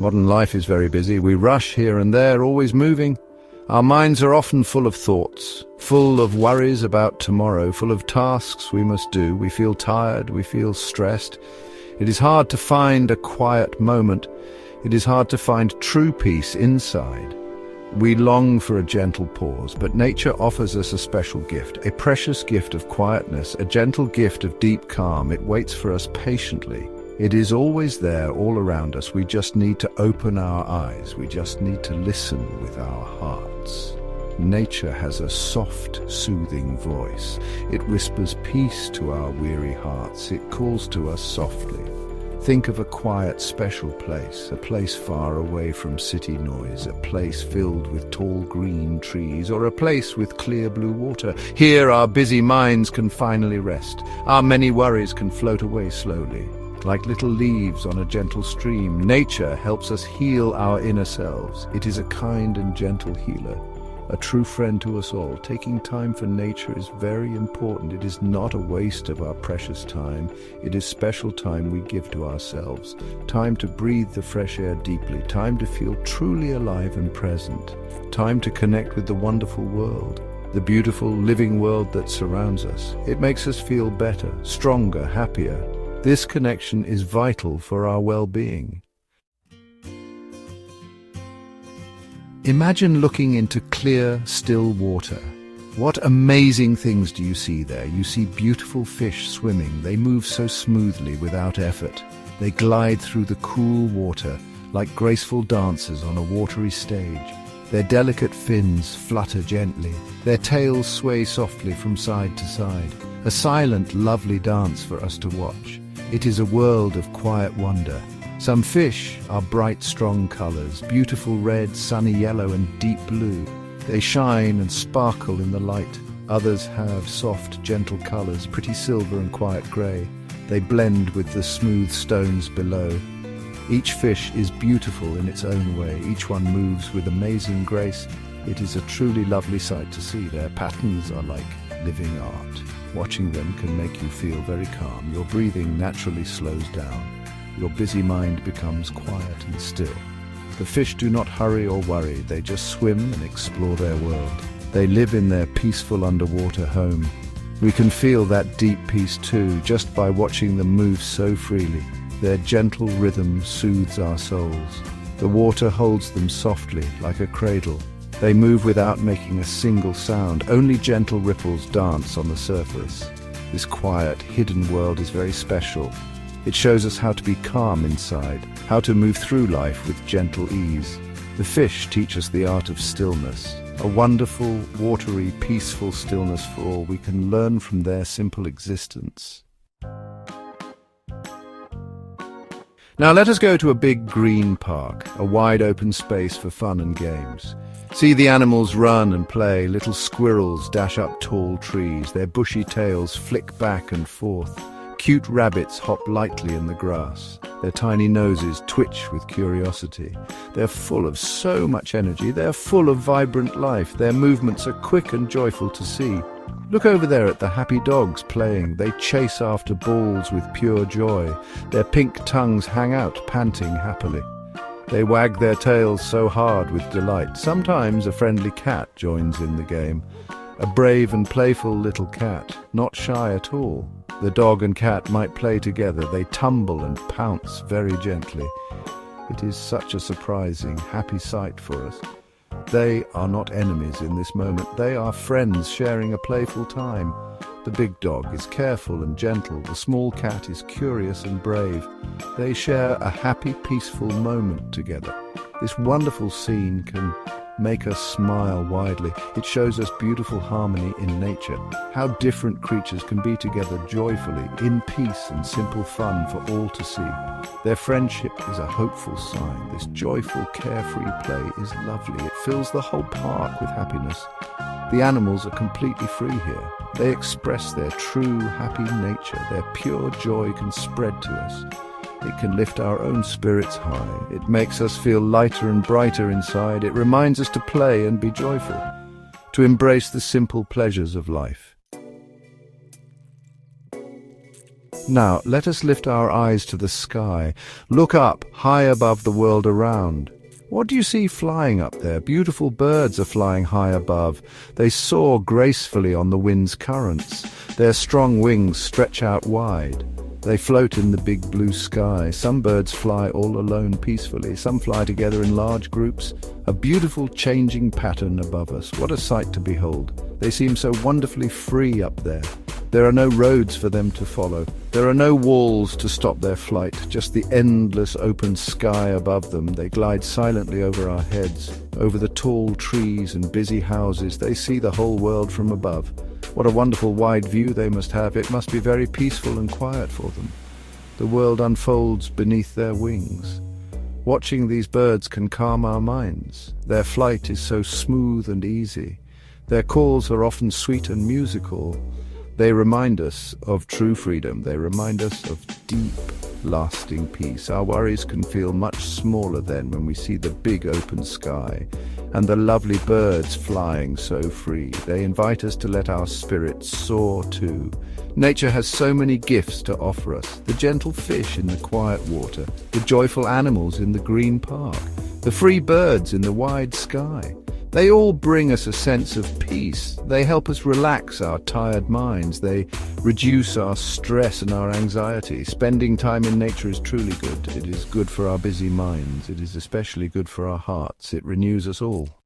Modern life is very busy. We rush here and there, always moving. Our minds are often full of thoughts, full of worries about tomorrow, full of tasks we must do. We feel tired, we feel stressed. It is hard to find a quiet moment. It is hard to find true peace inside. We long for a gentle pause, but nature offers us a special gift, a precious gift of quietness, a gentle gift of deep calm. It waits for us patiently. It is always there, all around us. We just need to open our eyes. We just need to listen with our hearts. Nature has a soft, soothing voice. It whispers peace to our weary hearts. It calls to us softly. Think of a quiet, special place, a place far away from city noise, a place filled with tall green trees, or a place with clear blue water. Here our busy minds can finally rest. Our many worries can float away slowly. Like little leaves on a gentle stream, nature helps us heal our inner selves. It is a kind and gentle healer, a true friend to us all. Taking time for nature is very important. It is not a waste of our precious time. It is special time we give to ourselves. Time to breathe the fresh air deeply. Time to feel truly alive and present. Time to connect with the wonderful world, the beautiful living world that surrounds us. It makes us feel better, stronger, happier. This connection is vital for our well-being. Imagine looking into clear, still water. What amazing things do you see there? You see beautiful fish swimming. They move so smoothly without effort. They glide through the cool water like graceful dancers on a watery stage. Their delicate fins flutter gently. Their tails sway softly from side to side. A silent, lovely dance for us to watch. It is a world of quiet wonder. Some fish are bright, strong colors, beautiful red, sunny yellow and deep blue. They shine and sparkle in the light. Others have soft, gentle colors, pretty silver and quiet gray. They blend with the smooth stones below. Each fish is beautiful in its own way. Each one moves with amazing grace. It is a truly lovely sight to see. Their patterns are like living art. Watching them can make you feel very calm. Your breathing naturally slows down. Your busy mind becomes quiet and still. The fish do not hurry or worry. They just swim and explore their world. They live in their peaceful underwater home. We can feel that deep peace too, just by watching them move so freely. Their gentle rhythm soothes our souls. The water holds them softly, like a cradle. They move without making a single sound. Only gentle ripples dance on the surface. This quiet, hidden world is very special. It shows us how to be calm inside, how to move through life with gentle ease. The fish teach us the art of stillness, a wonderful, watery, peaceful stillness for all. We can learn from their simple existence. Now let us go to a big green park, a wide open space for fun and games. See the animals run and play. Little squirrels dash up tall trees. Their bushy tails flick back and forth. Cute rabbits hop lightly in the grass. Their tiny noses twitch with curiosity. They're full of so much energy. They're full of vibrant life. Their movements are quick and joyful to see. Look over there at the happy dogs playing. They chase after balls with pure joy. Their pink tongues hang out, panting happily. They wag their tails so hard with delight. Sometimes a friendly cat joins in the game. A brave and playful little cat, not shy at all. The dog and cat might play together. They tumble and pounce very gently. It is such a surprising, happy sight for us. They are not enemies in this moment. They are friends sharing a playful time. The big dog is careful and gentle. The small cat is curious and brave. They share a happy, peaceful moment together. This wonderful scene can make us smile widely. It shows us beautiful harmony in nature, how different creatures can be together joyfully, in peace and simple fun for all to see. Their friendship is a hopeful sign. This joyful, carefree play is lovely. It fills the whole park with happiness. The animals are completely free here. They express their true, happy nature. Their pure joy can spread to us. It can lift our own spirits high. It makes us feel lighter and brighter inside. It reminds us to play and be joyful, to embrace the simple pleasures of life. Now, let us lift our eyes to the sky. Look up, high above the world around. What do you see flying up there? Beautiful birds are flying high above. They soar gracefully on the wind's currents. Their strong wings stretch out wide. They float in the big blue sky. Some birds fly all alone peacefully. Some fly together in large groups. A beautiful changing pattern above us. What a sight to behold. They seem so wonderfully free up there. There are no roads for them to follow. There are no walls to stop their flight, just the endless open sky above them. They glide silently over our heads, over the tall trees and busy houses. They see the whole world from above. What a wonderful wide view they must have. It must be very peaceful and quiet for them. The world unfolds beneath their wings. Watching these birds can calm our minds. Their flight is so smooth and easy. Their calls are often sweet and musical. They remind us of true freedom. They remind us of deep, lasting peace. Our worries can feel much smaller then when we see the big open sky and the lovely birds flying so free. They invite us to let our spirits soar too. Nature has so many gifts to offer us. The gentle fish in the quiet water, the joyful animals in the green park, the free birds in the wide sky. They all bring us a sense of peace. They help us relax our tired minds. They reduce our stress and our anxiety. Spending time in nature is truly good. It is good for our busy minds. It is especially good for our hearts. It renews us all.